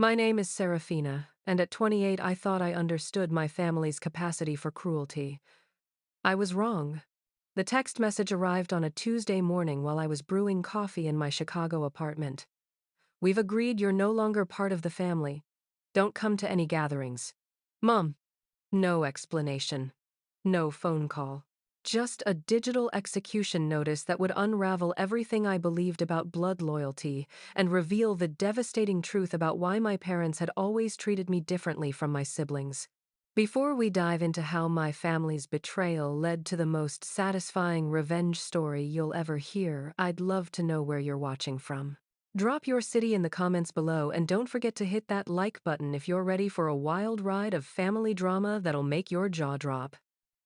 My name is Serafina, and at 28 I thought I understood my family's capacity for cruelty. I was wrong. The text message arrived on a Tuesday morning while I was brewing coffee in my Chicago apartment. We've agreed you're no longer part of the family. Don't come to any gatherings. Mom. No explanation. No phone call. Just a digital execution notice that would unravel everything I believed about blood loyalty and reveal the devastating truth about why my parents had always treated me differently from my siblings. Before we dive into how my family's betrayal led to the most satisfying revenge story you'll ever hear, I'd love to know where you're watching from. Drop your city in the comments below and don't forget to hit that like button if you're ready for a wild ride of family drama that'll make your jaw drop.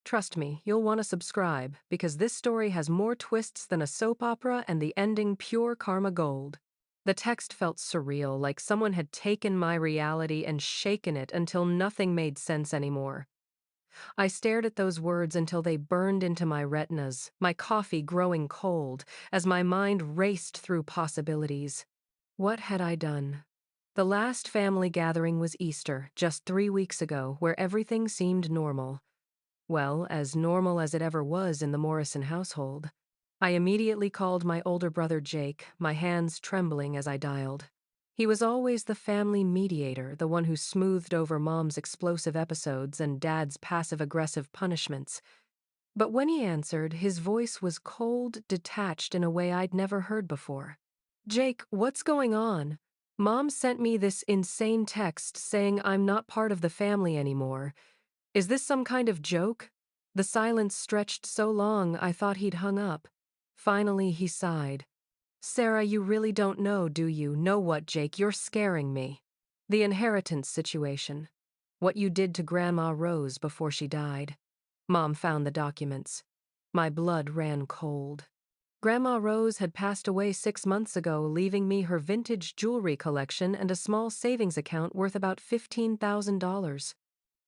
Trust me, you'll want to subscribe because this story has more twists than a soap opera and the ending pure karma gold. The text felt surreal, like someone had taken my reality and shaken it until nothing made sense anymore. I stared at those words until they burned into my retinas, my coffee growing cold as my mind raced through possibilities. What had I done? The last family gathering was Easter, just 3 weeks ago, where everything seemed normal. Well, as normal as it ever was in the Morrison household. I immediately called my older brother Jake, my hands trembling as I dialed. He was always the family mediator, the one who smoothed over Mom's explosive episodes and Dad's passive-aggressive punishments. But when he answered, his voice was cold, detached in a way I'd never heard before. "Jake, what's going on? Mom sent me this insane text saying I'm not part of the family anymore. Is this some kind of joke?" The silence stretched so long I thought he'd hung up. Finally, he sighed. "Sarah, you really don't know, do you? Know what, Jake? You're scaring me. The inheritance situation. What you did to Grandma Rose before she died." Mom found the documents. My blood ran cold. Grandma Rose had passed away 6 months ago, leaving me her vintage jewelry collection and a small savings account worth about $15,000.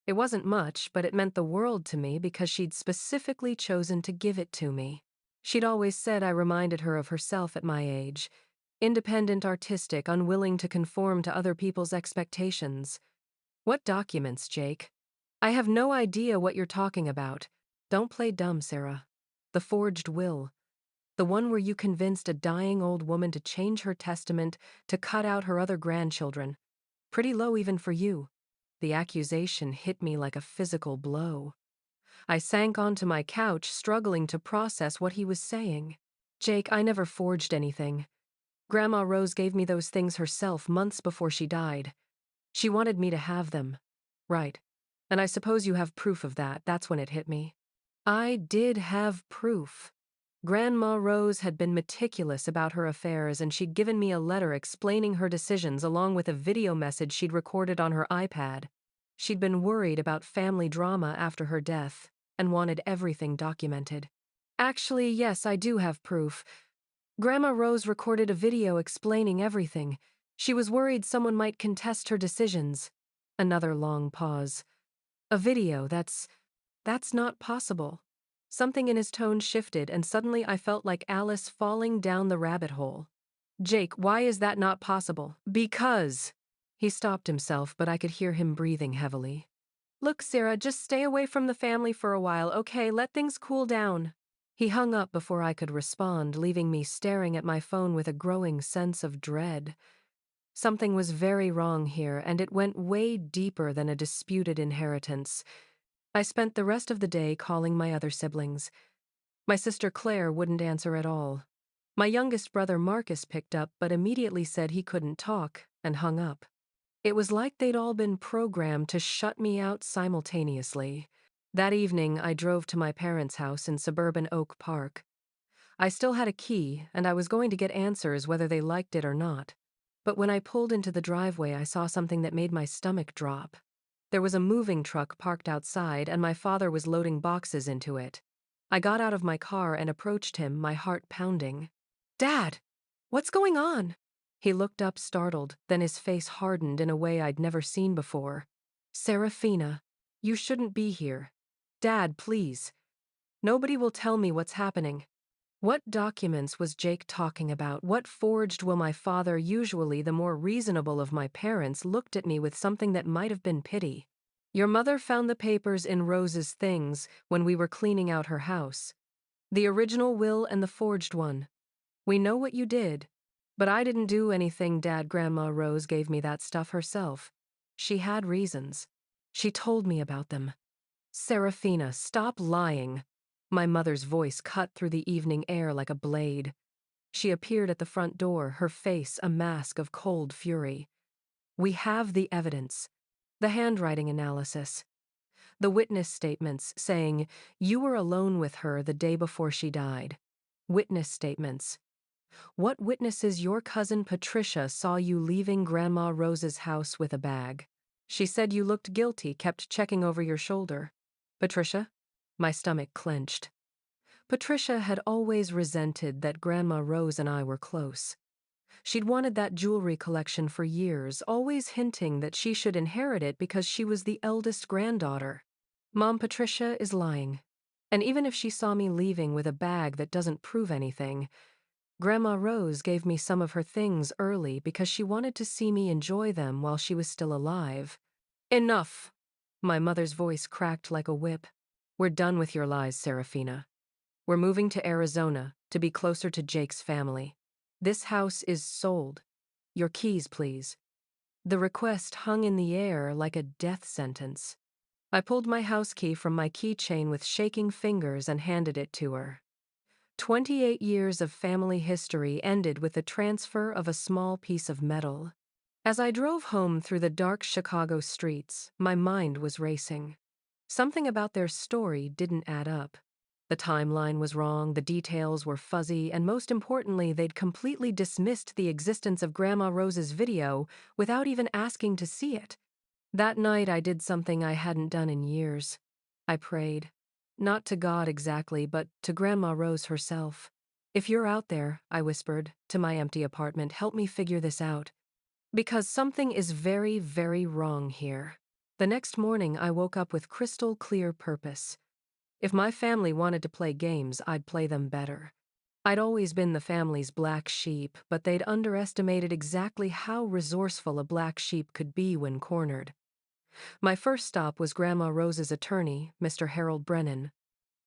It wasn't much, but it meant the world to me because she'd specifically chosen to give it to me. She'd always said I reminded her of herself at my age. Independent, artistic, unwilling to conform to other people's expectations. What documents, Jake? I have no idea what you're talking about. Don't play dumb, Sarah. The forged will. The one where you convinced a dying old woman to change her testament to cut out her other grandchildren. Pretty low even for you. The accusation hit me like a physical blow. I sank onto my couch, struggling to process what he was saying. "Jake, I never forged anything. Grandma Rose gave me those things herself months before she died. She wanted me to have them." "Right. And I suppose you have proof of that." That's when it hit me. I did have proof. Grandma Rose had been meticulous about her affairs, and she'd given me a letter explaining her decisions along with a video message she'd recorded on her iPad. She'd been worried about family drama after her death and wanted everything documented. "Actually, yes, I do have proof. Grandma Rose recorded a video explaining everything. She was worried someone might contest her decisions." Another long pause. "A video, that's not possible." Something in his tone shifted, and suddenly I felt like Alice falling down the rabbit hole. "Jake, why is that not possible?" "Because." He stopped himself, but I could hear him breathing heavily. "Look, Sarah, just stay away from the family for a while, okay? Let things cool down." He hung up before I could respond, leaving me staring at my phone with a growing sense of dread. Something was very wrong here, and it went way deeper than a disputed inheritance. I spent the rest of the day calling my other siblings. My sister Claire wouldn't answer at all. My youngest brother Marcus picked up but immediately said he couldn't talk and hung up. It was like they'd all been programmed to shut me out simultaneously. That evening, I drove to my parents' house in suburban Oak Park. I still had a key, and I was going to get answers whether they liked it or not. But when I pulled into the driveway, I saw something that made my stomach drop. There was a moving truck parked outside, and my father was loading boxes into it. I got out of my car and approached him, my heart pounding. "Dad, what's going on?" He looked up startled, then his face hardened in a way I'd never seen before. "Serafina, you shouldn't be here. Dad, please. Nobody will tell me what's happening." What documents was Jake talking about? What forged? Will my father, usually the more reasonable of my parents, looked at me with something that might have been pity. Your mother found the papers in Rose's things when we were cleaning out her house. The original will and the forged one. We know what you did. But I didn't do anything, Dad. Grandma Rose gave me that stuff herself. She had reasons. She told me about them. Serafina, stop lying. My mother's voice cut through the evening air like a blade. She appeared at the front door, her face a mask of cold fury. We have the evidence. The handwriting analysis. The witness statements saying you were alone with her the day before she died. Witness statements. What witnesses? Your cousin Patricia saw you leaving Grandma Rose's house with a bag. She said you looked guilty, kept checking over your shoulder. Patricia? My stomach clenched. Patricia had always resented that Grandma Rose and I were close. She'd wanted that jewelry collection for years, always hinting that she should inherit it because she was the eldest granddaughter. Mom, Patricia is lying. And even if she saw me leaving with a bag that doesn't prove anything, Grandma Rose gave me some of her things early because she wanted to see me enjoy them while she was still alive. Enough! My mother's voice cracked like a whip. We're done with your lies, Serafina. We're moving to Arizona to be closer to Jake's family. This house is sold. Your keys, please. The request hung in the air like a death sentence. I pulled my house key from my keychain with shaking fingers and handed it to her. 28 years of family history ended with the transfer of a small piece of metal. As I drove home through the dark Chicago streets, my mind was racing. Something about their story didn't add up. The timeline was wrong, the details were fuzzy, and most importantly, they'd completely dismissed the existence of Grandma Rose's video without even asking to see it. That night, I did something I hadn't done in years. I prayed. Not to God exactly, but to Grandma Rose herself. If you're out there, I whispered, to my empty apartment, help me figure this out. Because something is very, very wrong here. The next morning, I woke up with crystal clear purpose. If my family wanted to play games, I'd play them better. I'd always been the family's black sheep, but they'd underestimated exactly how resourceful a black sheep could be when cornered. My first stop was Grandma Rose's attorney, Mr. Harold Brennan.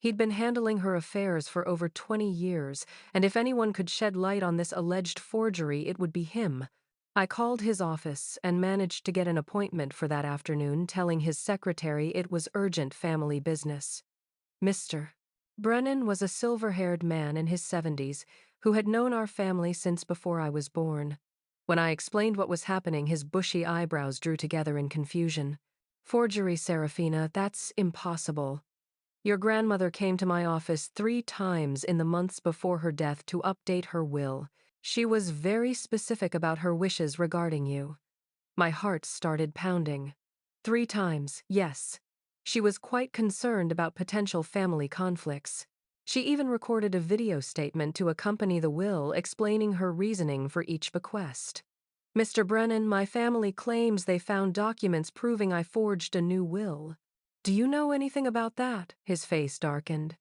He'd been handling her affairs for over 20 years, and if anyone could shed light on this alleged forgery, it would be him. I called his office and managed to get an appointment for that afternoon, telling his secretary it was urgent family business. Mr. Brennan was a silver-haired man in his 70s who had known our family since before I was born. When I explained what was happening, his bushy eyebrows drew together in confusion. Forgery, Serafina, that's impossible. Your grandmother came to my office 3 times in the months before her death to update her will. She was very specific about her wishes regarding you. My heart started pounding. 3 times, yes. She was quite concerned about potential family conflicts. She even recorded a video statement to accompany the will explaining her reasoning for each bequest. Mr. Brennan, my family claims they found documents proving I forged a new will. Do you know anything about that? His face darkened.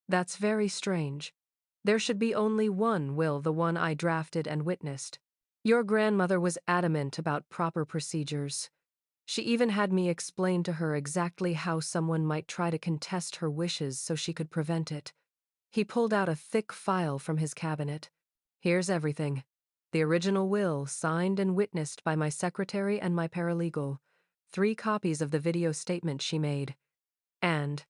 That's very strange. There should be only one will, the one I drafted and witnessed. Your grandmother was adamant about proper procedures. She even had me explain to her exactly how someone might try to contest her wishes so she could prevent it. He pulled out a thick file from his cabinet. Here's everything. The original will, signed and witnessed by my secretary and my paralegal. 3 copies of the video statement she made. And,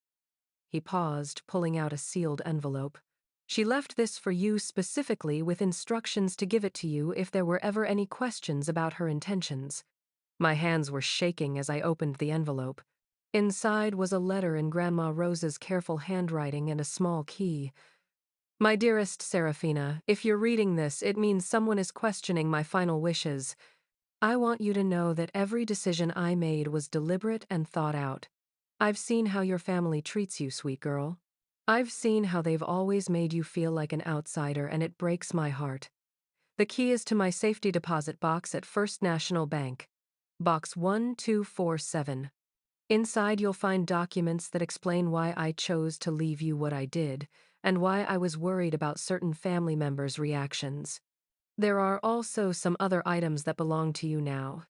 he paused, pulling out a sealed envelope. She left this for you specifically with instructions to give it to you if there were ever any questions about her intentions. My hands were shaking as I opened the envelope. Inside was a letter in Grandma Rose's careful handwriting and a small key. My dearest Serafina, if you're reading this, it means someone is questioning my final wishes. I want you to know that every decision I made was deliberate and thought out. I've seen how your family treats you, sweet girl. I've seen how they've always made you feel like an outsider, and it breaks my heart. The key is to my safety deposit box at First National Bank. Box 1247. Inside you'll find documents that explain why I chose to leave you what I did, and why I was worried about certain family members' reactions. There are also some other items that belong to you now.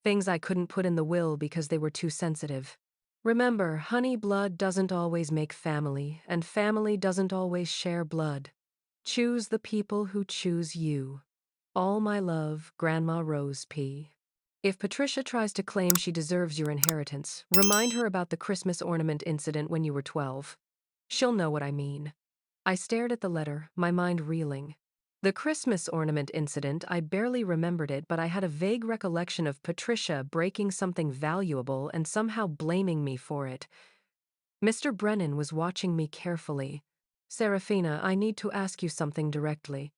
Things I couldn't put in the will because they were too sensitive. Remember, honey blood doesn't always make family, and family doesn't always share blood. Choose the people who choose you. All my love, Grandma Rose P. If Patricia tries to claim she deserves your inheritance, remind her about the Christmas ornament incident when you were 12. She'll know what I mean. I stared at the letter, my mind reeling. The Christmas ornament incident, I barely remembered it, but I had a vague recollection of Patricia breaking something valuable and somehow blaming me for it. Mr. Brennan was watching me carefully. Serafina, I need to ask you something directly.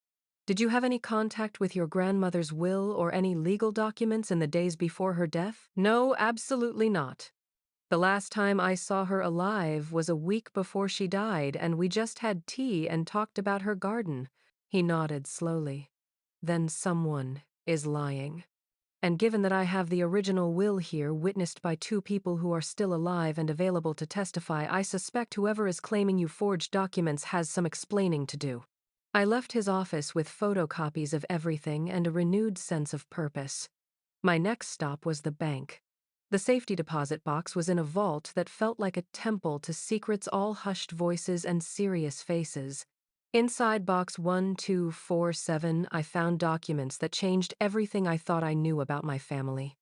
Did you have any contact with your grandmother's will or any legal documents in the days before her death? No, absolutely not. The last time I saw her alive was a week before she died, and we just had tea and talked about her garden. He nodded slowly. Then someone is lying. And given that I have the original will here, witnessed by two people who are still alive and available to testify, I suspect whoever is claiming you forged documents has some explaining to do. I left his office with photocopies of everything and a renewed sense of purpose. My next stop was the bank. The safety deposit box was in a vault that felt like a temple to secrets, all hushed voices and serious faces. Inside box 1247, I found documents that changed everything I thought I knew about my family.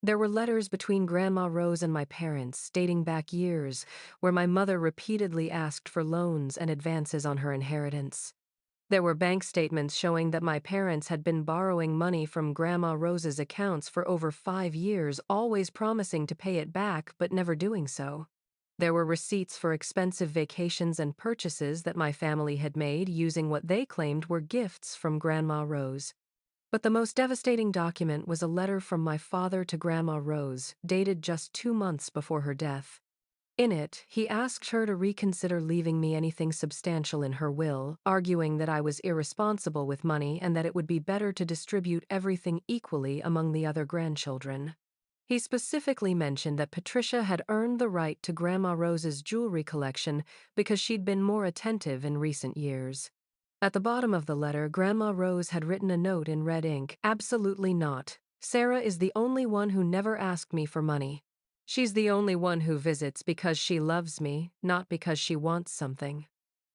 There were letters between Grandma Rose and my parents, dating back years, where my mother repeatedly asked for loans and advances on her inheritance. There were bank statements showing that my parents had been borrowing money from Grandma Rose's accounts for over 5 years, always promising to pay it back but never doing so. There were receipts for expensive vacations and purchases that my family had made using what they claimed were gifts from Grandma Rose. But the most devastating document was a letter from my father to Grandma Rose, dated just 2 months before her death. In it, he asked her to reconsider leaving me anything substantial in her will, arguing that I was irresponsible with money and that it would be better to distribute everything equally among the other grandchildren. He specifically mentioned that Patricia had earned the right to Grandma Rose's jewelry collection because she'd been more attentive in recent years. At the bottom of the letter, Grandma Rose had written a note in red ink. Absolutely not. Sarah is the only one who never asked me for money. She's the only one who visits because she loves me, not because she wants something.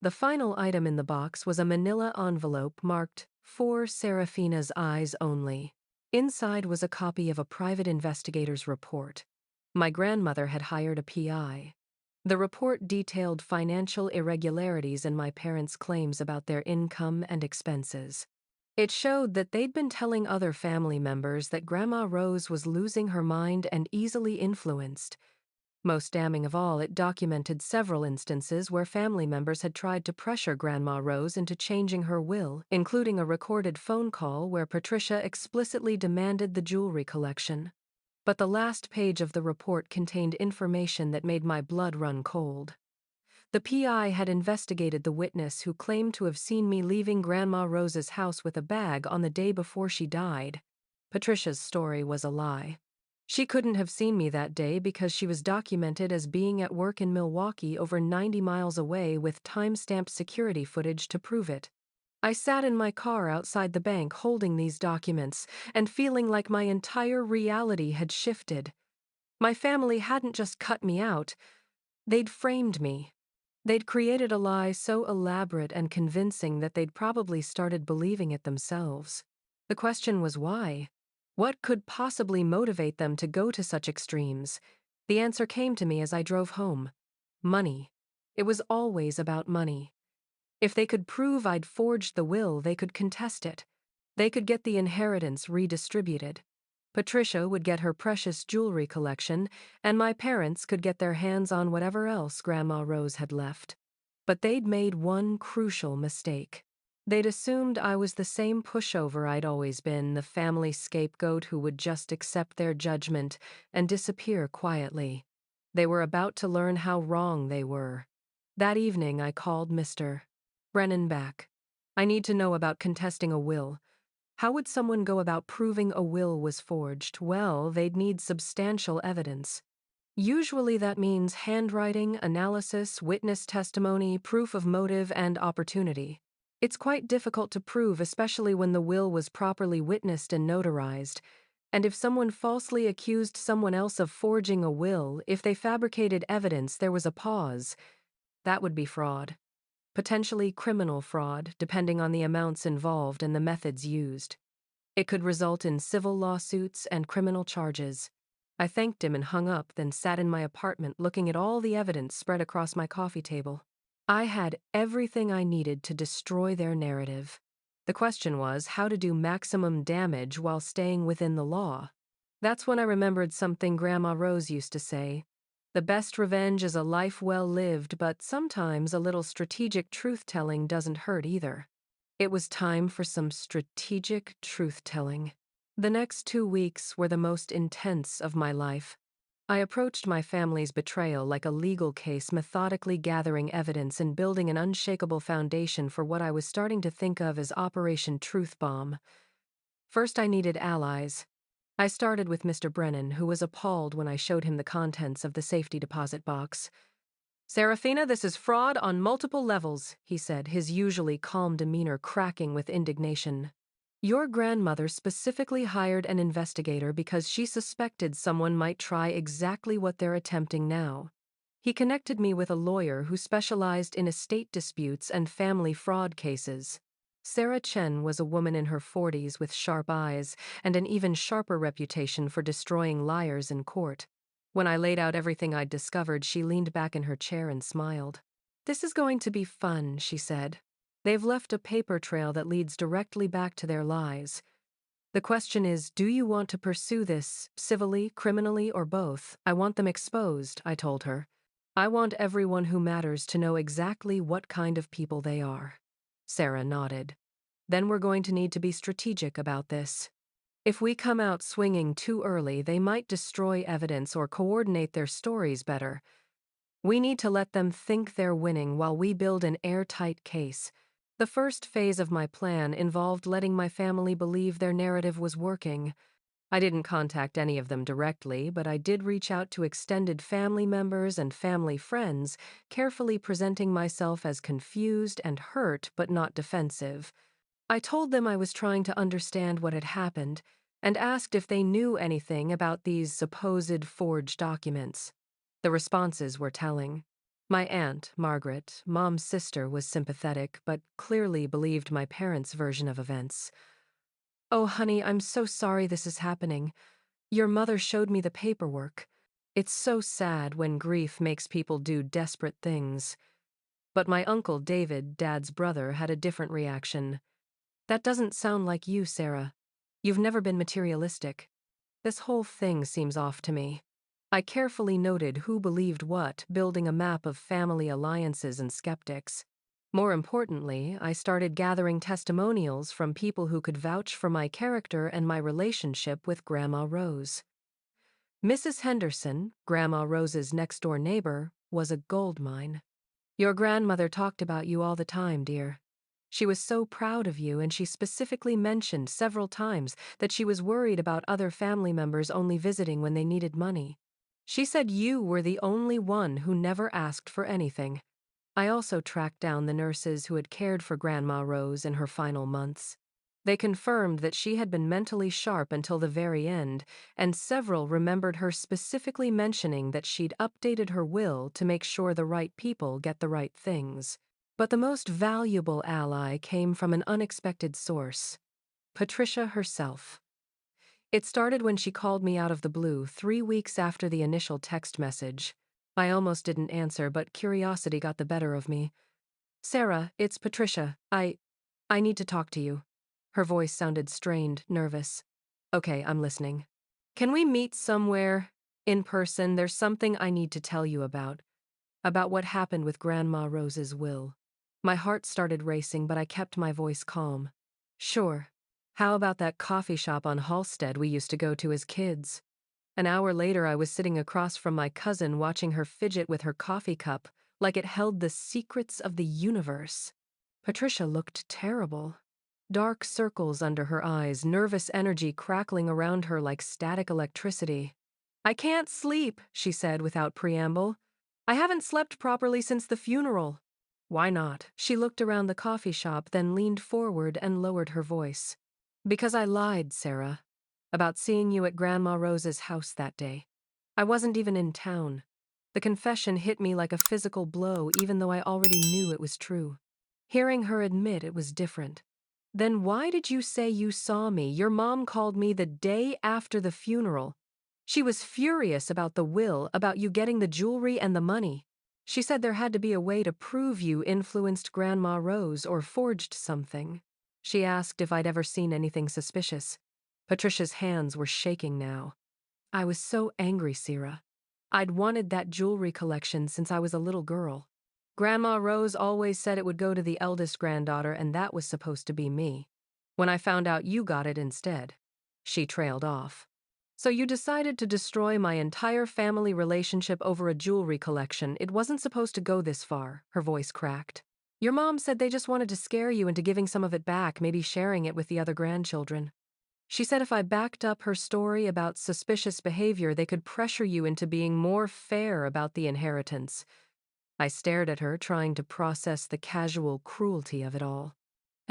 The final item in the box was a manila envelope marked, "For Serafina's eyes only." Inside was a copy of a private investigator's report. My grandmother had hired a PI. The report detailed financial irregularities in my parents' claims about their income and expenses. It showed that they'd been telling other family members that Grandma Rose was losing her mind and easily influenced. Most damning of all, it documented several instances where family members had tried to pressure Grandma Rose into changing her will, including a recorded phone call where Patricia explicitly demanded the jewelry collection. But the last page of the report contained information that made my blood run cold. The PI had investigated the witness who claimed to have seen me leaving Grandma Rose's house with a bag on the day before she died. Patricia's story was a lie. She couldn't have seen me that day because she was documented as being at work in Milwaukee over 90 miles away with time-stamped security footage to prove it. I sat in my car outside the bank holding these documents and feeling like my entire reality had shifted. My family hadn't just cut me out, they'd framed me. They'd created a lie so elaborate and convincing that they'd probably started believing it themselves. The question was why? What could possibly motivate them to go to such extremes? The answer came to me as I drove home. Money. It was always about money. If they could prove I'd forged the will, they could contest it. They could get the inheritance redistributed. Patricia would get her precious jewelry collection, and my parents could get their hands on whatever else Grandma Rose had left. But they'd made one crucial mistake. They'd assumed I was the same pushover I'd always been, the family scapegoat who would just accept their judgment and disappear quietly. They were about to learn how wrong they were. That evening, I called Mr. Brennan back. I need to know about contesting a will. How would someone go about proving a will was forged? Well, they'd need substantial evidence. Usually that means handwriting, analysis, witness testimony, proof of motive, and opportunity. It's quite difficult to prove, especially when the will was properly witnessed and notarized. And if someone falsely accused someone else of forging a will, if they fabricated evidence there was a pause, that would be fraud. Potentially criminal fraud, depending on the amounts involved and the methods used. It could result in civil lawsuits and criminal charges. I thanked him and hung up, then sat in my apartment looking at all the evidence spread across my coffee table. I had everything I needed to destroy their narrative. The question was how to do maximum damage while staying within the law. That's when I remembered something Grandma Rose used to say. The best revenge is a life well lived, but sometimes a little strategic truth-telling doesn't hurt either. It was time for some strategic truth-telling. The next 2 weeks were the most intense of my life. I approached my family's betrayal like a legal case, methodically gathering evidence and building an unshakable foundation for what I was starting to think of as Operation Truth Bomb. First, I needed allies. I started with Mr. Brennan, who was appalled when I showed him the contents of the safety deposit box. "Serafina, this is fraud on multiple levels," he said, his usually calm demeanor cracking with indignation. "Your grandmother specifically hired an investigator because she suspected someone might try exactly what they're attempting now." He connected me with a lawyer who specialized in estate disputes and family fraud cases. Sarah Chen was a woman in her 40s with sharp eyes and an even sharper reputation for destroying liars in court. When I laid out everything I'd discovered, she leaned back in her chair and smiled. "This is going to be fun," she said. "They've left a paper trail that leads directly back to their lies. The question is, do you want to pursue this civilly, criminally, or both? I want them exposed," I told her. "I want everyone who matters to know exactly what kind of people they are." Sarah nodded. "Then we're going to need to be strategic about this. If we come out swinging too early, they might destroy evidence or coordinate their stories better. We need to let them think they're winning while we build an airtight case." The first phase of my plan involved letting my family believe their narrative was working. I didn't contact any of them directly, but I did reach out to extended family members and family friends, carefully presenting myself as confused and hurt but not defensive. I told them I was trying to understand what had happened and asked if they knew anything about these supposed forged documents. The responses were telling. My aunt, Margaret, Mom's sister, was sympathetic but clearly believed my parents' version of events. "Oh, honey, I'm so sorry this is happening. Your mother showed me the paperwork. It's so sad when grief makes people do desperate things." But my uncle David, Dad's brother, had a different reaction. "That doesn't sound like you, Sarah. You've never been materialistic. This whole thing seems off to me." I carefully noted who believed what, building a map of family alliances and skeptics. More importantly, I started gathering testimonials from people who could vouch for my character and my relationship with Grandma Rose. Mrs. Henderson, Grandma Rose's next-door neighbor, was a gold mine. "Your grandmother talked about you all the time, dear. She was so proud of you, and she specifically mentioned several times that she was worried about other family members only visiting when they needed money. She said you were the only one who never asked for anything." I also tracked down the nurses who had cared for Grandma Rose in her final months. They confirmed that she had been mentally sharp until the very end, and several remembered her specifically mentioning that she'd updated her will to make sure the right people get the right things. But the most valuable ally came from an unexpected source: Patricia herself. It started when she called me out of the blue 3 weeks after the initial text message. I almost didn't answer, but curiosity got the better of me. "Sarah, it's Patricia. I need to talk to you." Her voice sounded strained, nervous. "Okay, I'm listening." "Can we meet somewhere? In person? There's something I need to tell you about. About what happened with Grandma Rose's will." My heart started racing, but I kept my voice calm. "Sure. How about that coffee shop on Halsted we used to go to as kids?" An hour later, I was sitting across from my cousin watching her fidget with her coffee cup like it held the secrets of the universe. Patricia looked terrible. Dark circles under her eyes, nervous energy crackling around her like static electricity. I can't sleep, she said without preamble. I haven't slept properly since the funeral. Why not? She looked around the coffee shop, then leaned forward and lowered her voice. Because I lied, Sarah, about seeing you at Grandma Rose's house that day. I wasn't even in town. The confession hit me like a physical blow, even though I already knew it was true. Hearing her admit it was different. Then why did you say you saw me? Your mom called me the day after the funeral. She was furious about the will, about you getting the jewelry and the money. She said there had to be a way to prove you influenced Grandma Rose or forged something. She asked if I'd ever seen anything suspicious. Patricia's hands were shaking now. I was so angry, Sierra. I'd wanted that jewelry collection since I was a little girl. Grandma Rose always said it would go to the eldest granddaughter, and that was supposed to be me. When I found out you got it instead. She trailed off. So you decided to destroy my entire family relationship over a jewelry collection. It wasn't supposed to go this far, her voice cracked. Your mom said they just wanted to scare you into giving some of it back, maybe sharing it with the other grandchildren. She said if I backed up her story about suspicious behavior, they could pressure you into being more fair about the inheritance. I stared at her, trying to process the casual cruelty of it all.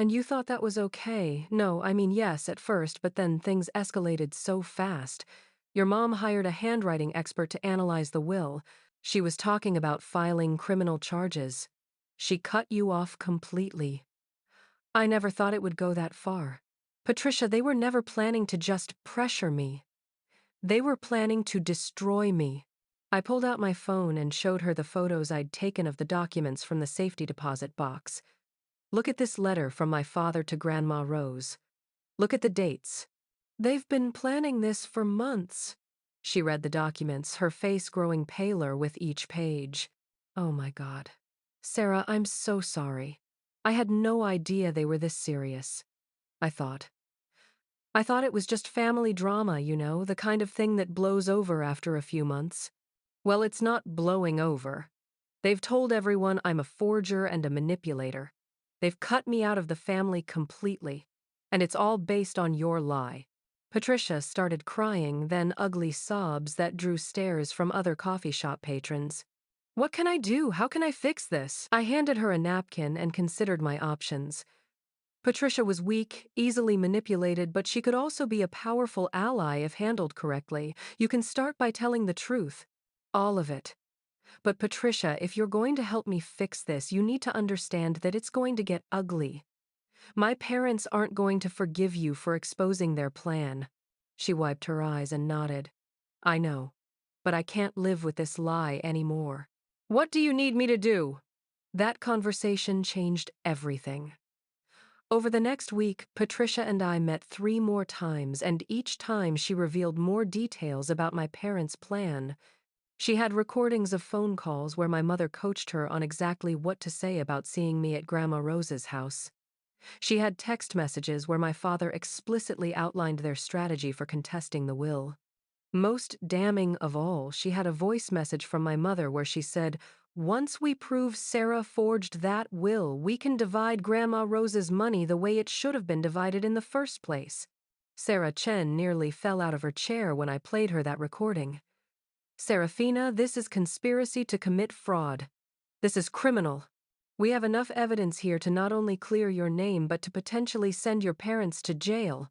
And you thought that was okay? No, I mean, yes, at first, but then things escalated so fast. Your mom hired a handwriting expert to analyze the will. She was talking about filing criminal charges. She cut you off completely. I never thought it would go that far. Patricia, they were never planning to just pressure me. They were planning to destroy me. I pulled out my phone and showed her the photos I'd taken of the documents from the safety deposit box. Look at this letter from my father to Grandma Rose. Look at the dates. They've been planning this for months. She read the documents, her face growing paler with each page. Oh my God. Sarah, I'm so sorry. I had no idea they were this serious. I thought. I thought it was just family drama, you know, the kind of thing that blows over after a few months. Well, it's not blowing over. They've told everyone I'm a forger and a manipulator. They've cut me out of the family completely. And it's all based on your lie. Patricia started crying, then ugly sobs that drew stares from other coffee shop patrons. What can I do? How can I fix this? I handed her a napkin and considered my options. Patricia was weak, easily manipulated, but she could also be a powerful ally if handled correctly. You can start by telling the truth. All of it. But Patricia, if you're going to help me fix this, you need to understand that it's going to get ugly. My parents aren't going to forgive you for exposing their plan. She wiped her eyes and nodded. I know, but I can't live with this lie anymore. What do you need me to do? That conversation changed everything. Over the next week, Patricia and I met 3 more times, and each time she revealed more details about my parents' plan. She had recordings of phone calls where my mother coached her on exactly what to say about seeing me at Grandma Rose's house. She had text messages where my father explicitly outlined their strategy for contesting the will. Most damning of all, she had a voice message from my mother where she said, "Once we prove Sarah forged that will, we can divide Grandma Rose's money the way it should have been divided in the first place." Sarah Chen nearly fell out of her chair when I played her that recording. Serafina, this is conspiracy to commit fraud. This is criminal. We have enough evidence here to not only clear your name, but to potentially send your parents to jail.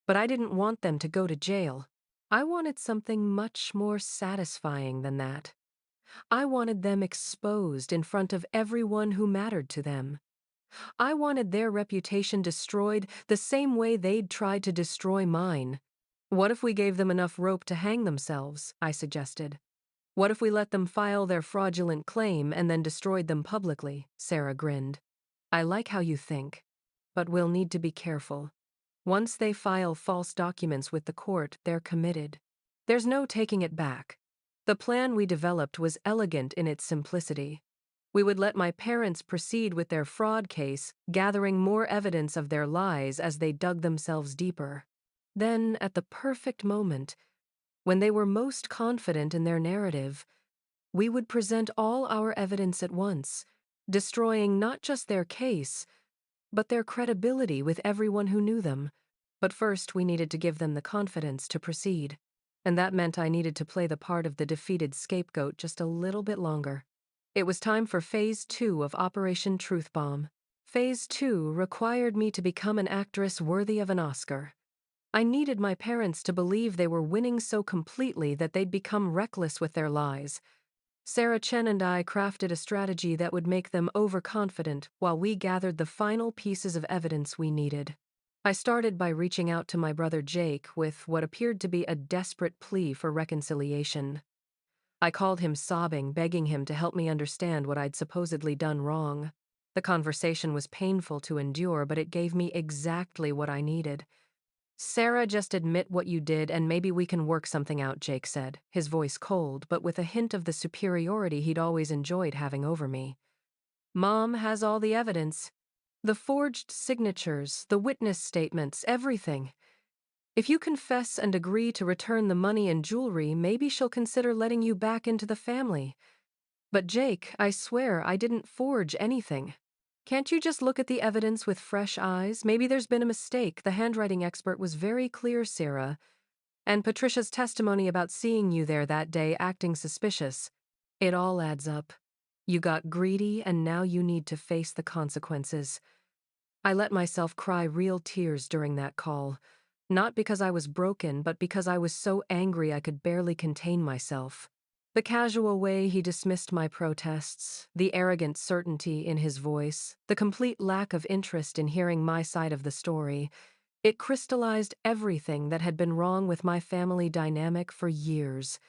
But I didn't want them to go to jail. I wanted something much more satisfying than that. I wanted them exposed in front of everyone who mattered to them. I wanted their reputation destroyed the same way they'd tried to destroy mine. What if we gave them enough rope to hang themselves? I suggested. What if we let them file their fraudulent claim and then destroyed them publicly? Sarah grinned. I like how you think, but we'll need to be careful. Once they file false documents with the court, they're committed. There's no taking it back. The plan we developed was elegant in its simplicity. We would let my parents proceed with their fraud case, gathering more evidence of their lies as they dug themselves deeper. Then, at the perfect moment, when they were most confident in their narrative, we would present all our evidence at once, destroying not just their case, but their credibility with everyone who knew them. But first we needed to give them the confidence to proceed. and that meant I needed to play the part of the defeated scapegoat just a little bit longer. It was time for Phase 2 of Operation Truth Bomb. Phase 2 required me to become an actress worthy of an Oscar. I needed my parents to believe they were winning so completely that they'd become reckless with their lies. Sarah Chen and I crafted a strategy that would make them overconfident while we gathered the final pieces of evidence we needed. I started by reaching out to my brother Jake with what appeared to be a desperate plea for reconciliation. I called him sobbing, begging him to help me understand what I'd supposedly done wrong. The conversation was painful to endure, but it gave me exactly what I needed. "Sarah, just admit what you did and maybe we can work something out," Jake said, his voice cold, but with a hint of the superiority he'd always enjoyed having over me. "Mom has all the evidence. The forged signatures, the witness statements, everything. If you confess and agree to return the money and jewelry, maybe she'll consider letting you back into the family." "But Jake, I swear I didn't forge anything." "Can't you just look at the evidence with fresh eyes? Maybe there's been a mistake. The handwriting expert was very clear, Sarah. And Patricia's testimony about seeing you there that day acting suspicious. It all adds up. You got greedy and now you need to face the consequences." I let myself cry real tears during that call. Not because I was broken, but because I was so angry I could barely contain myself. The casual way he dismissed my protests, the arrogant certainty in his voice, the complete lack of interest in hearing my side of the story, it crystallized everything that had been wrong with my family dynamic for years.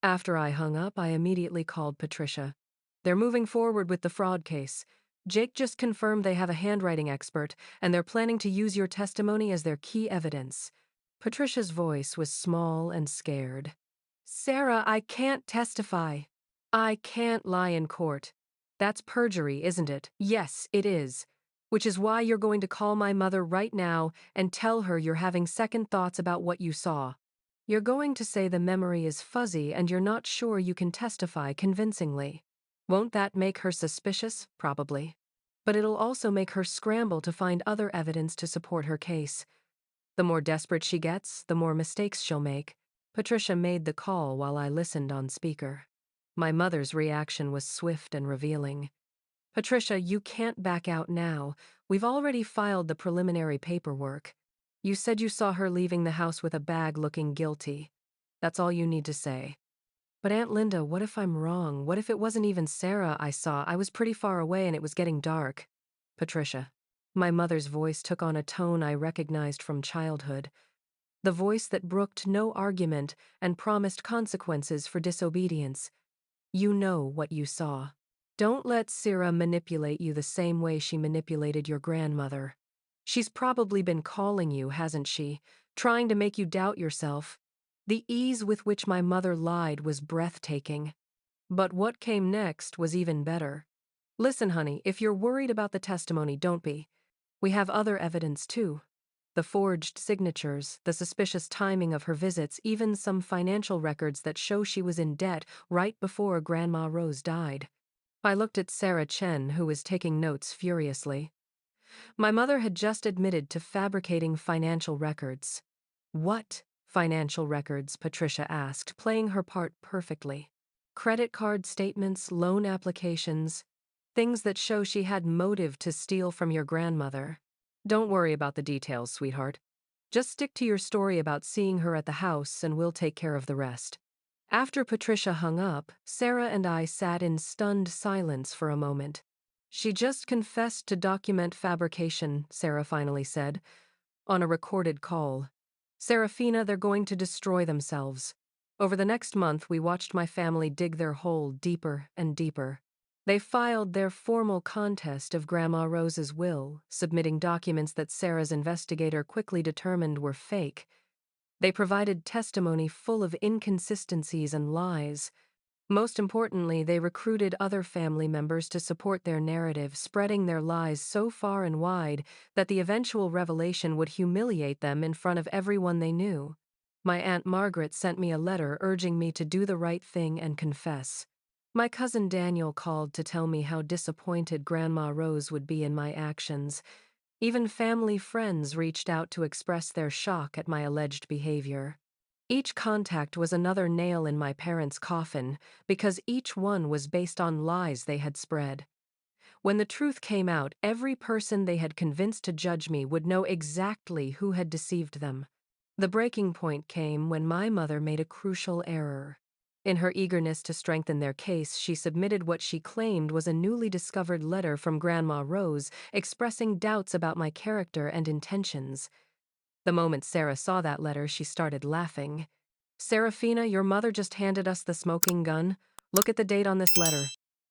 After I hung up, I immediately called Patricia. "They're moving forward with the fraud case. Jake just confirmed they have a handwriting expert, and they're planning to use your testimony as their key evidence." Patricia's voice was small and scared. "Sarah, I can't testify. I can't lie in court. That's perjury, isn't it?" "Yes, it is. Which is why you're going to call my mother right now and tell her you're having second thoughts about what you saw. You're going to say the memory is fuzzy and you're not sure you can testify convincingly. Won't that make her suspicious? Probably. But it'll also make her scramble to find other evidence to support her case. The more desperate she gets, the more mistakes she'll make." Patricia made the call while I listened on speaker. My mother's reaction was swift and revealing. "Patricia, you can't back out now. We've already filed the preliminary paperwork. You said you saw her leaving the house with a bag looking guilty. That's all you need to say." "But Aunt Linda, what if I'm wrong? What if it wasn't even Sarah I saw? I was pretty far away and it was getting dark." "Patricia." My mother's voice took on a tone I recognized from childhood. The voice that brooked no argument and promised consequences for disobedience. "You know what you saw. Don't let Sarah manipulate you the same way she manipulated your grandmother. She's probably been calling you, hasn't she? Trying to make you doubt yourself." The ease with which my mother lied was breathtaking. But what came next was even better. "Listen, honey, if you're worried about the testimony, don't be. We have other evidence, too. The forged signatures, the suspicious timing of her visits, even some financial records that show she was in debt right before Grandma Rose died." I looked at Sarah Chen, who was taking notes furiously. My mother had just admitted to fabricating financial records. "What financial records?" Patricia asked, playing her part perfectly. "Credit card statements, loan applications, things that show she had motive to steal from your grandmother. Don't worry about the details, sweetheart. Just stick to your story about seeing her at the house and we'll take care of the rest." After Patricia hung up, Sarah and I sat in stunned silence for a moment. "She just confessed to document fabrication," Sarah finally said, on a recorded call. "Serafina, they're going to destroy themselves." Over the next month, we watched my family dig their hole deeper and deeper. They filed their formal contest of Grandma Rose's will, submitting documents that Sarah's investigator quickly determined were fake. They provided testimony full of inconsistencies and lies. Most importantly, they recruited other family members to support their narrative, spreading their lies so far and wide that the eventual revelation would humiliate them in front of everyone they knew. My Aunt Margaret sent me a letter urging me to do the right thing and confess. My cousin Daniel called to tell me how disappointed Grandma Rose would be in my actions. Even family friends reached out to express their shock at my alleged behavior. Each contact was another nail in my parents' coffin, because each one was based on lies they had spread. When the truth came out, every person they had convinced to judge me would know exactly who had deceived them. The breaking point came when my mother made a crucial error. In her eagerness to strengthen their case, she submitted what she claimed was a newly discovered letter from Grandma Rose expressing doubts about my character and intentions. The moment Sarah saw that letter, she started laughing. "Serafina, your mother just handed us the smoking gun. Look at the date on this letter."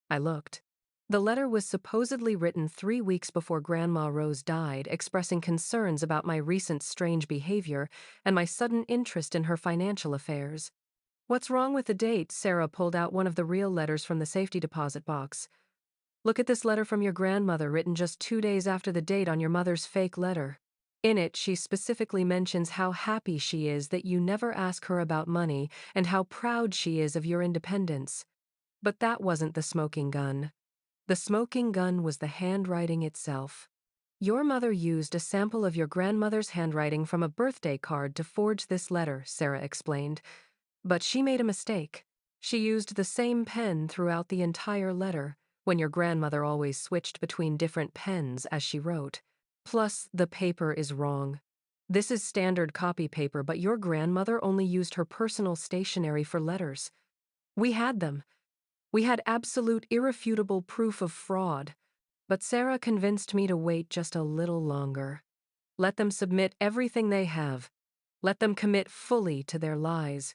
I looked. The letter was supposedly written 3 weeks before Grandma Rose died, expressing concerns about my recent strange behavior and my sudden interest in her financial affairs. "What's wrong with the date?" Sarah pulled out one of the real letters from the safety deposit box. "Look at this letter from your grandmother, written just 2 days after the date on your mother's fake letter. In it, she specifically mentions how happy she is that you never ask her about money and how proud she is of your independence." But that wasn't the smoking gun. The smoking gun was the handwriting itself. "Your mother used a sample of your grandmother's handwriting from a birthday card to forge this letter," Sarah explained. "But she made a mistake. She used the same pen throughout the entire letter, when your grandmother always switched between different pens as she wrote. Plus, the paper is wrong. This is standard copy paper, but your grandmother only used her personal stationery for letters. We had them. We had absolute, irrefutable proof of fraud. But Sarah convinced me to wait just a little longer. Let them submit everything they have. Let them commit fully to their lies.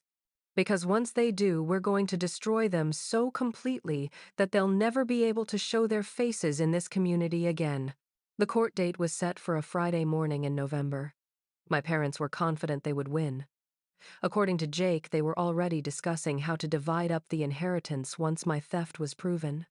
Because once they do, we're going to destroy them so completely that they'll never be able to show their faces in this community again." The court date was set for a Friday morning in November. My parents were confident they would win. According to Jake, they were already discussing how to divide up the inheritance once my theft was proven.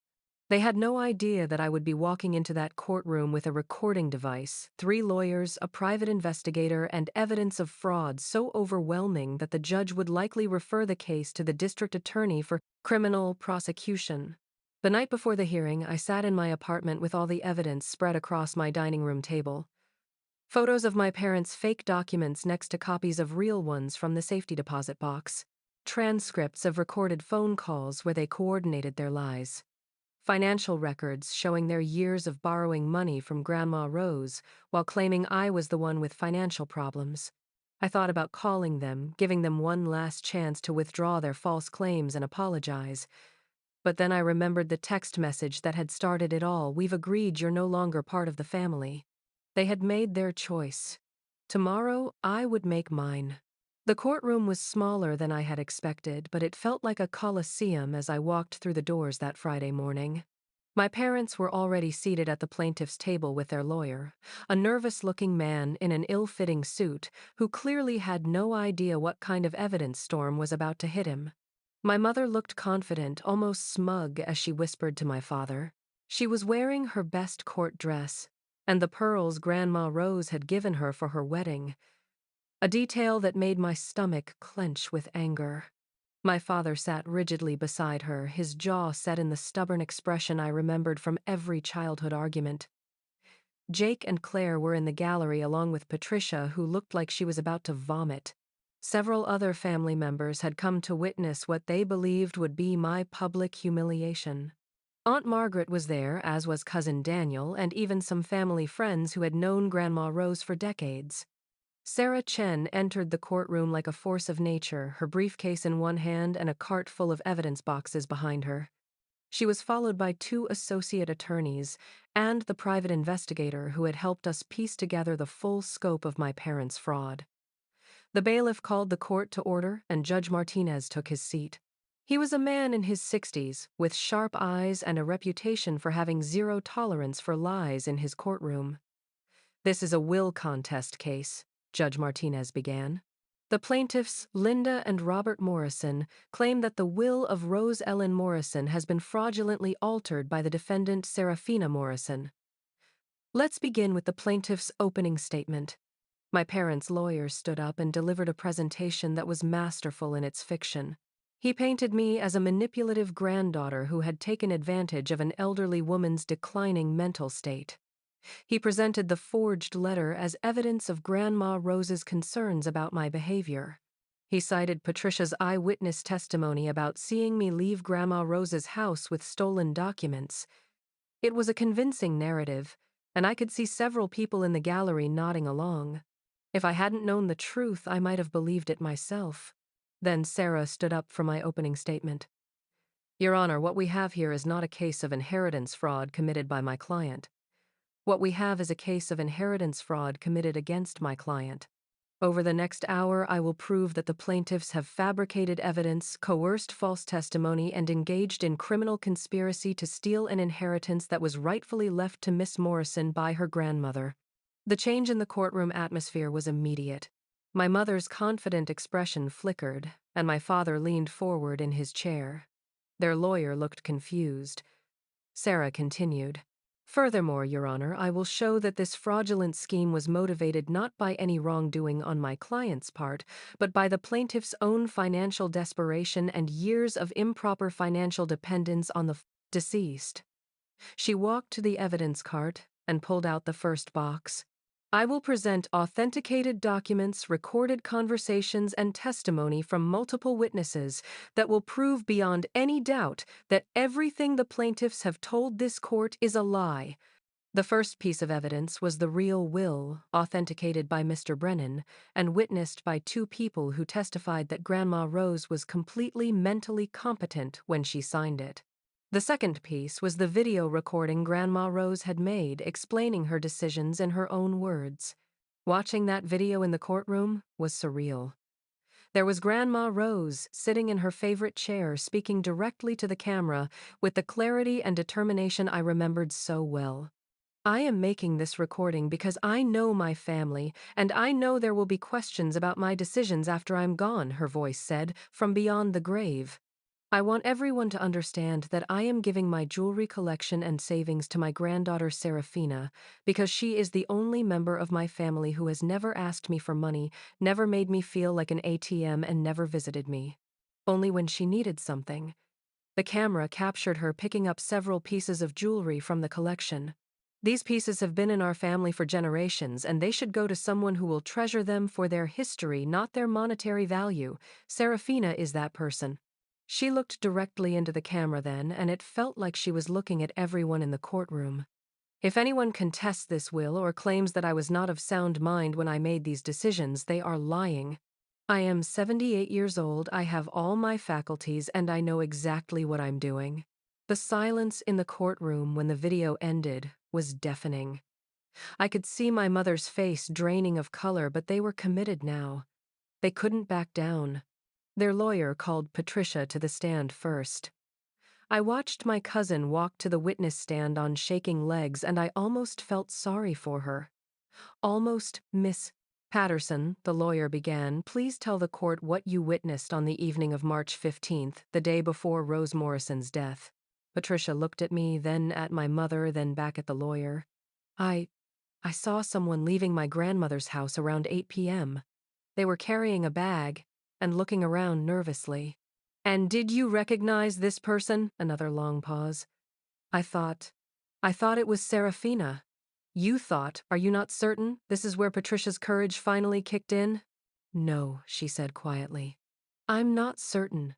They had no idea that I would be walking into that courtroom with a recording device, 3 lawyers, a private investigator, and evidence of fraud so overwhelming that the judge would likely refer the case to the district attorney for criminal prosecution. The night before the hearing, I sat in my apartment with all the evidence spread across my dining room table. Photos of my parents' fake documents next to copies of real ones from the safety deposit box. Transcripts of recorded phone calls where they coordinated their lies. Financial records showing their years of borrowing money from Grandma Rose while claiming I was the one with financial problems. I thought about calling them, giving them one last chance to withdraw their false claims and apologize. But then I remembered the text message that had started it all. "We've agreed you're no longer part of the family." They had made their choice. Tomorrow, I would make mine. The courtroom was smaller than I had expected, but it felt like a coliseum as I walked through the doors that Friday morning. My parents were already seated at the plaintiff's table with their lawyer, a nervous-looking man in an ill-fitting suit who clearly had no idea what kind of evidence storm was about to hit him. My mother looked confident, almost smug, as she whispered to my father. She was wearing her best court dress, and the pearls Grandma Rose had given her for her wedding, a detail that made my stomach clench with anger. My father sat rigidly beside her, his jaw set in the stubborn expression I remembered from every childhood argument. Jake and Claire were in the gallery along with Patricia, who looked like she was about to vomit. Several other family members had come to witness what they believed would be my public humiliation. Aunt Margaret was there, as was Cousin Daniel, and even some family friends who had known Grandma Rose for decades. Sarah Chen entered the courtroom like a force of nature, her briefcase in one hand and a cart full of evidence boxes behind her. She was followed by 2 associate attorneys and the private investigator who had helped us piece together the full scope of my parents' fraud. The bailiff called the court to order, and Judge Martinez took his seat. He was a man in his 60s, with sharp eyes and a reputation for having zero tolerance for lies in his courtroom. "This is a will contest case," Judge Martinez began. "The plaintiffs, Linda and Robert Morrison, claim that the will of Rose Ellen Morrison has been fraudulently altered by the defendant Serafina Morrison. Let's begin with the plaintiff's opening statement." My parents' lawyer stood up and delivered a presentation that was masterful in its fiction. He painted me as a manipulative granddaughter who had taken advantage of an elderly woman's declining mental state. He presented the forged letter as evidence of Grandma Rose's concerns about my behavior. He cited Patricia's eyewitness testimony about seeing me leave Grandma Rose's house with stolen documents. It was a convincing narrative, and I could see several people in the gallery nodding along. If I hadn't known the truth, I might have believed it myself. Then Sarah stood up for my opening statement. Your Honor, what we have here is not a case of inheritance fraud committed by my client. What we have is a case of inheritance fraud committed against my client. Over the next hour, I will prove that the plaintiffs have fabricated evidence, coerced false testimony, and engaged in criminal conspiracy to steal an inheritance that was rightfully left to Miss Morrison by her grandmother. The change in the courtroom atmosphere was immediate. My mother's confident expression flickered, and my father leaned forward in his chair. Their lawyer looked confused. Sarah continued. Furthermore, Your Honor, I will show that this fraudulent scheme was motivated not by any wrongdoing on my client's part, but by the plaintiff's own financial desperation and years of improper financial dependence on the deceased. She walked to the evidence cart and pulled out the first box. I will present authenticated documents, recorded conversations, and testimony from multiple witnesses that will prove beyond any doubt that everything the plaintiffs have told this court is a lie. The first piece of evidence was the real will, authenticated by Mr. Brennan, and witnessed by two people who testified that Grandma Rose was completely mentally competent when she signed it. The second piece was the video recording Grandma Rose had made explaining her decisions in her own words. Watching that video in the courtroom was surreal. There was Grandma Rose sitting in her favorite chair speaking directly to the camera with the clarity and determination I remembered so well. I am making this recording because I know my family, and I know there will be questions about my decisions after I'm gone, her voice said, from beyond the grave. I want everyone to understand that I am giving my jewelry collection and savings to my granddaughter Serafina because she is the only member of my family who has never asked me for money, never made me feel like an ATM, and never visited me. Only when she needed something. The camera captured her picking up several pieces of jewelry from the collection. These pieces have been in our family for generations, and they should go to someone who will treasure them for their history, not their monetary value. Serafina is that person. She looked directly into the camera then, and it felt like she was looking at everyone in the courtroom. If anyone contests this will or claims that I was not of sound mind when I made these decisions, they are lying. I am 78 years old, I have all my faculties, and I know exactly what I'm doing. The silence in the courtroom when the video ended was deafening. I could see my mother's face draining of color, but they were committed now. They couldn't back down. Their lawyer called Patricia to the stand first. I watched my cousin walk to the witness stand on shaking legs, and I almost felt sorry for her. Almost. Miss Patterson, the lawyer began, please tell the court what you witnessed on the evening of March 15th, the day before Rose Morrison's death. Patricia looked at me, then at my mother, then back at the lawyer. I saw someone leaving my grandmother's house around 8 p.m. They were carrying a bag and looking around nervously. And did you recognize this person? Another long pause. I thought it was Serafina. You thought, are you not certain? This is where Patricia's courage finally kicked in? No, she said quietly. I'm not certain.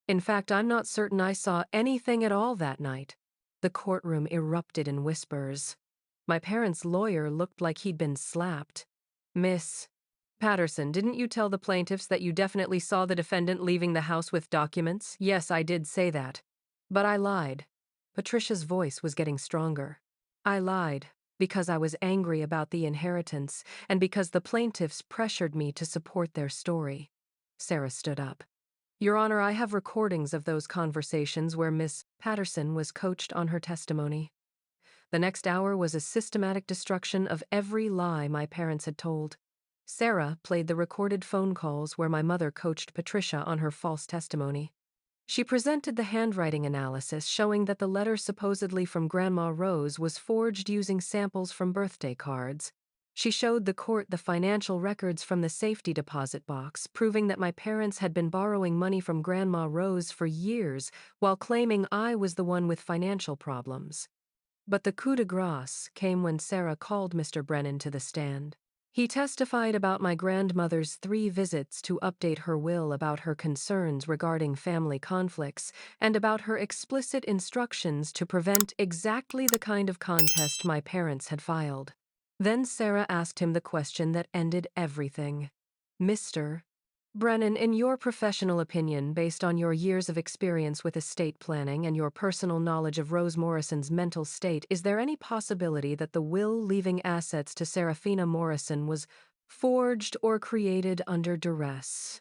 In fact, I'm not certain I saw anything at all that night. The courtroom erupted in whispers. My parents' lawyer looked like he'd been slapped. Miss Patterson, didn't you tell the plaintiffs that you definitely saw the defendant leaving the house with documents? Yes, I did say that. But I lied. Patricia's voice was getting stronger. I lied because I was angry about the inheritance and because the plaintiffs pressured me to support their story. Sarah stood up. Your Honor, I have recordings of those conversations where Miss Patterson was coached on her testimony. The next hour was a systematic destruction of every lie my parents had told. Sarah played the recorded phone calls where my mother coached Patricia on her false testimony. She presented the handwriting analysis showing that the letter supposedly from Grandma Rose was forged using samples from birthday cards. She showed the court the financial records from the safety deposit box, proving that my parents had been borrowing money from Grandma Rose for years while claiming I was the one with financial problems. But the coup de grace came when Sarah called Mr. Brennan to the stand. He testified about my grandmother's 3 visits to update her will about her concerns regarding family conflicts and about her explicit instructions to prevent exactly the kind of contest my parents had filed. Then Sarah asked him the question that ended everything. Mr. Brennan, in your professional opinion, based on your years of experience with estate planning and your personal knowledge of Rose Morrison's mental state, is there any possibility that the will leaving assets to Serafina Morrison was forged or created under duress?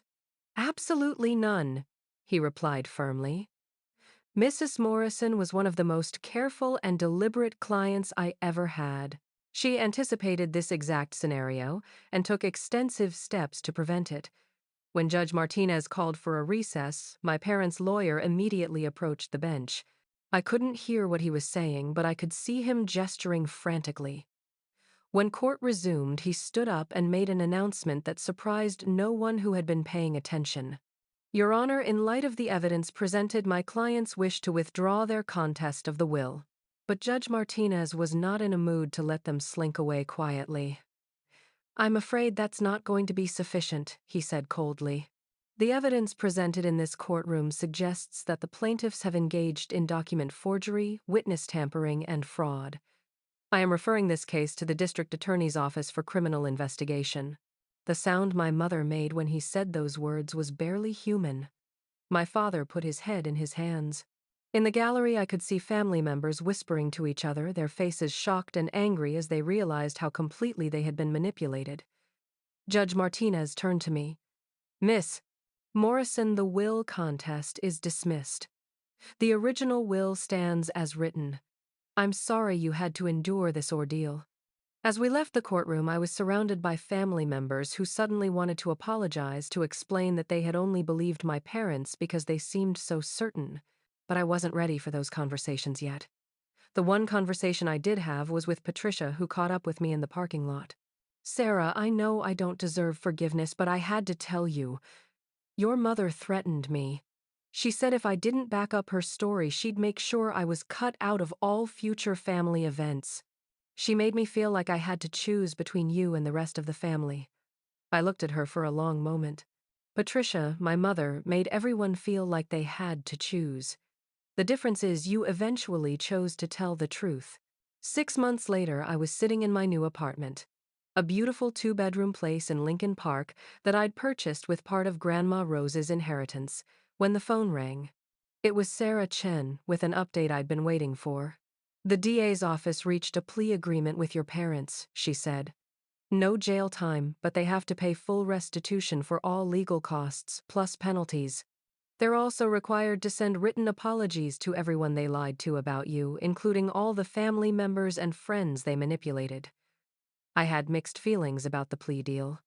Absolutely none, he replied firmly. Mrs. Morrison was one of the most careful and deliberate clients I ever had. She anticipated this exact scenario and took extensive steps to prevent it. When Judge Martinez called for a recess, my parents' lawyer immediately approached the bench. I couldn't hear what he was saying, but I could see him gesturing frantically. When court resumed, he stood up and made an announcement that surprised no one who had been paying attention. Your Honor, in light of the evidence presented, my clients wish to withdraw their contest of the will. But Judge Martinez was not in a mood to let them slink away quietly. I'm afraid that's not going to be sufficient, he said coldly. The evidence presented in this courtroom suggests that the plaintiffs have engaged in document forgery, witness tampering, and fraud. I am referring this case to the District Attorney's Office for criminal investigation. The sound my mother made when he said those words was barely human. My father put his head in his hands. In the gallery, I could see family members whispering to each other, their faces shocked and angry as they realized how completely they had been manipulated. Judge Martinez turned to me. Miss Morrison, the will contest is dismissed. The original will stands as written. I'm sorry you had to endure this ordeal. As we left the courtroom, I was surrounded by family members who suddenly wanted to apologize, to explain that they had only believed my parents because they seemed so certain. But I wasn't ready for those conversations yet. The one conversation I did have was with Patricia, who caught up with me in the parking lot. Sarah, I know I don't deserve forgiveness, but I had to tell you. Your mother threatened me. She said if I didn't back up her story, she'd make sure I was cut out of all future family events. She made me feel like I had to choose between you and the rest of the family. I looked at her for a long moment. Patricia, my mother, made everyone feel like they had to choose. The difference is you eventually chose to tell the truth. 6 months later, I was sitting in my new apartment. A beautiful 2-bedroom place in Lincoln Park that I'd purchased with part of Grandma Rose's inheritance, when the phone rang. It was Sarah Chen with an update I'd been waiting for. The DA's office reached a plea agreement with your parents, she said. No jail time, but they have to pay full restitution for all legal costs, plus penalties. They're also required to send written apologies to everyone they lied to about you, including all the family members and friends they manipulated. I had mixed feelings about the plea deal.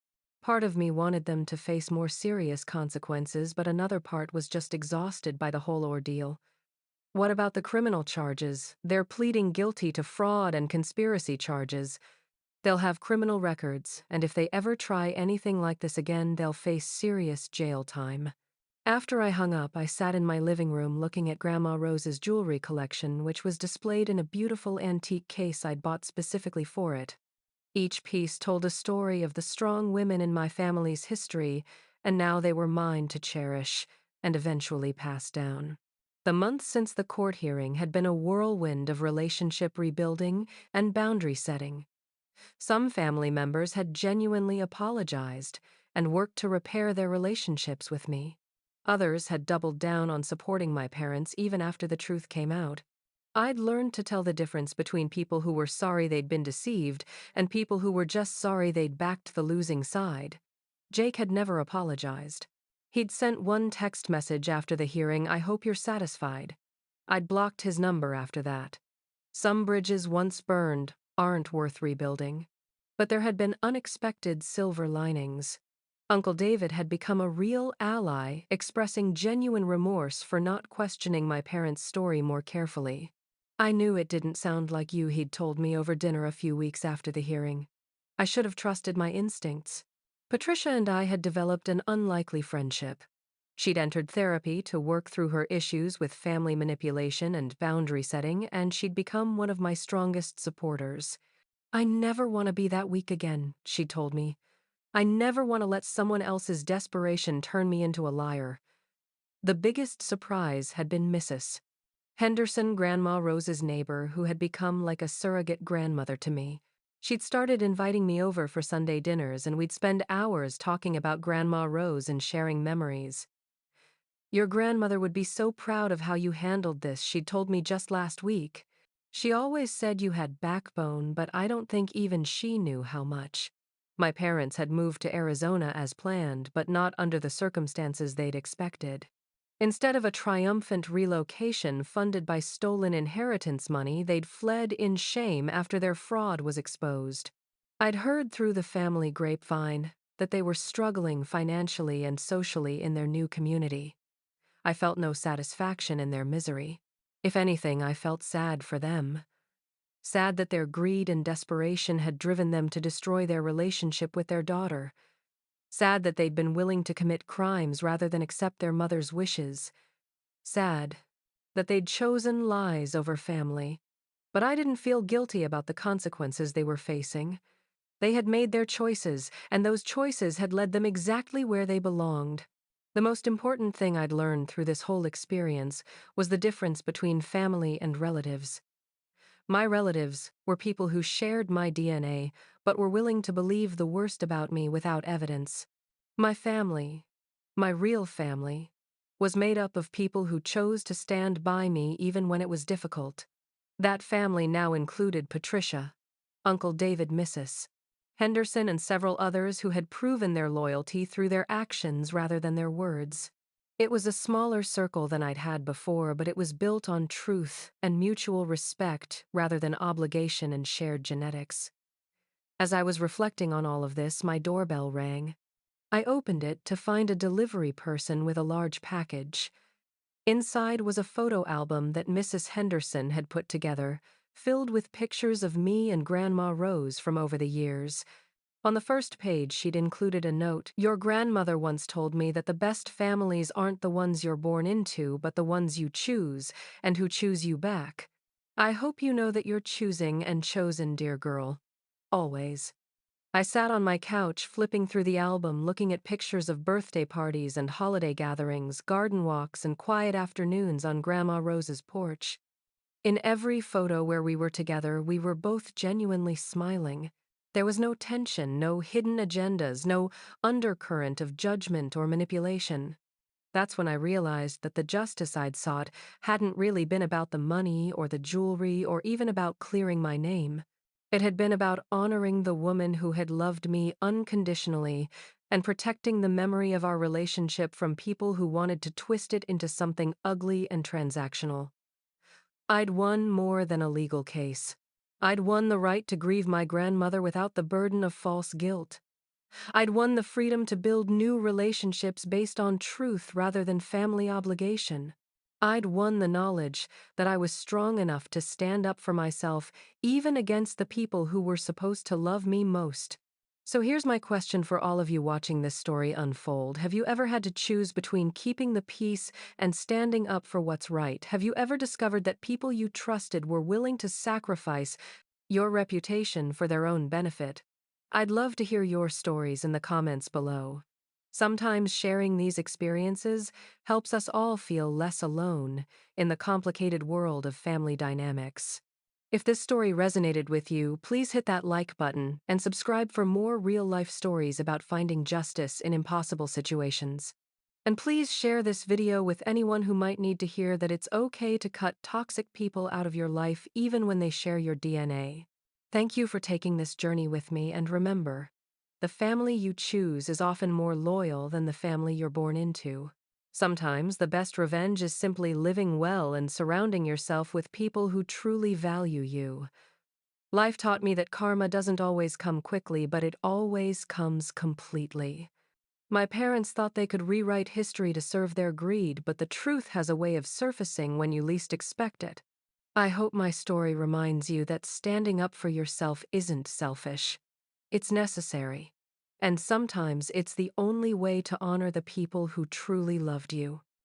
Part of me wanted them to face more serious consequences, but another part was just exhausted by the whole ordeal. What about the criminal charges? They're pleading guilty to fraud and conspiracy charges. They'll have criminal records, and if they ever try anything like this again, they'll face serious jail time. After I hung up, I sat in my living room looking at Grandma Rose's jewelry collection, which was displayed in a beautiful antique case I'd bought specifically for it. Each piece told a story of the strong women in my family's history, and now they were mine to cherish and eventually pass down. The months since the court hearing had been a whirlwind of relationship rebuilding and boundary setting. Some family members had genuinely apologized and worked to repair their relationships with me. Others had doubled down on supporting my parents even after the truth came out. I'd learned to tell the difference between people who were sorry they'd been deceived and people who were just sorry they'd backed the losing side. Jake had never apologized. He'd sent one text message after the hearing, "I hope you're satisfied." I'd blocked his number after that. Some bridges once burned aren't worth rebuilding. But there had been unexpected silver linings. Uncle David had become a real ally, expressing genuine remorse for not questioning my parents' story more carefully. I knew it didn't sound like you he'd told me over dinner a few weeks after the hearing. I should have trusted my instincts. Patricia and I had developed an unlikely friendship. She'd entered therapy to work through her issues with family manipulation and boundary setting, and she'd become one of my strongest supporters. I never want to be that weak again, she told me. I never want to let someone else's desperation turn me into a liar. The biggest surprise had been Mrs. Henderson, Grandma Rose's neighbor, who had become like a surrogate grandmother to me. She'd started inviting me over for Sunday dinners, and we'd spend hours talking about Grandma Rose and sharing memories. Your grandmother would be so proud of how you handled this, she'd told me just last week. She always said you had backbone, but I don't think even she knew how much. My parents had moved to Arizona as planned, but not under the circumstances they'd expected. Instead of a triumphant relocation funded by stolen inheritance money, they'd fled in shame after their fraud was exposed. I'd heard through the family grapevine that they were struggling financially and socially in their new community. I felt no satisfaction in their misery. If anything, I felt sad for them. Sad that their greed and desperation had driven them to destroy their relationship with their daughter. Sad that they'd been willing to commit crimes rather than accept their mother's wishes. Sad that they'd chosen lies over family. But I didn't feel guilty about the consequences they were facing. They had made their choices, and those choices had led them exactly where they belonged. The most important thing I'd learned through this whole experience was the difference between family and relatives. My relatives were people who shared my DNA, but were willing to believe the worst about me without evidence. My family, my real family, was made up of people who chose to stand by me even when it was difficult. That family now included Patricia, Uncle David Missis, Henderson, and several others who had proven their loyalty through their actions rather than their words. It was a smaller circle than I'd had before, but it was built on truth and mutual respect rather than obligation and shared genetics. As I was reflecting on all of this, my doorbell rang. I opened it to find a delivery person with a large package. Inside was a photo album that Mrs. Henderson had put together, filled with pictures of me and Grandma Rose from over the years. On the first page, she'd included a note. Your grandmother once told me that the best families aren't the ones you're born into, but the ones you choose, and who choose you back. I hope you know that you're choosing and chosen, dear girl. Always. I sat on my couch, flipping through the album, looking at pictures of birthday parties and holiday gatherings, garden walks, and quiet afternoons on Grandma Rose's porch. In every photo where we were together, we were both genuinely smiling. There was no tension, no hidden agendas, no undercurrent of judgment or manipulation. That's when I realized that the justice I'd sought hadn't really been about the money or the jewelry or even about clearing my name. It had been about honoring the woman who had loved me unconditionally and protecting the memory of our relationship from people who wanted to twist it into something ugly and transactional. I'd won more than a legal case. I'd won the right to grieve my grandmother without the burden of false guilt. I'd won the freedom to build new relationships based on truth rather than family obligation. I'd won the knowledge that I was strong enough to stand up for myself even against the people who were supposed to love me most. So here's my question for all of you watching this story unfold. Have you ever had to choose between keeping the peace and standing up for what's right? Have you ever discovered that people you trusted were willing to sacrifice your reputation for their own benefit? I'd love to hear your stories in the comments below. Sometimes sharing these experiences helps us all feel less alone in the complicated world of family dynamics. If this story resonated with you, please hit that like button and subscribe for more real-life stories about finding justice in impossible situations. And please share this video with anyone who might need to hear that it's okay to cut toxic people out of your life even when they share your DNA. Thank you for taking this journey with me, and remember, the family you choose is often more loyal than the family you're born into. Sometimes the best revenge is simply living well and surrounding yourself with people who truly value you. Life taught me that karma doesn't always come quickly, but it always comes completely. My parents thought they could rewrite history to serve their greed, but the truth has a way of surfacing when you least expect it. I hope my story reminds you that standing up for yourself isn't selfish. It's necessary. And sometimes it's the only way to honor the people who truly loved you.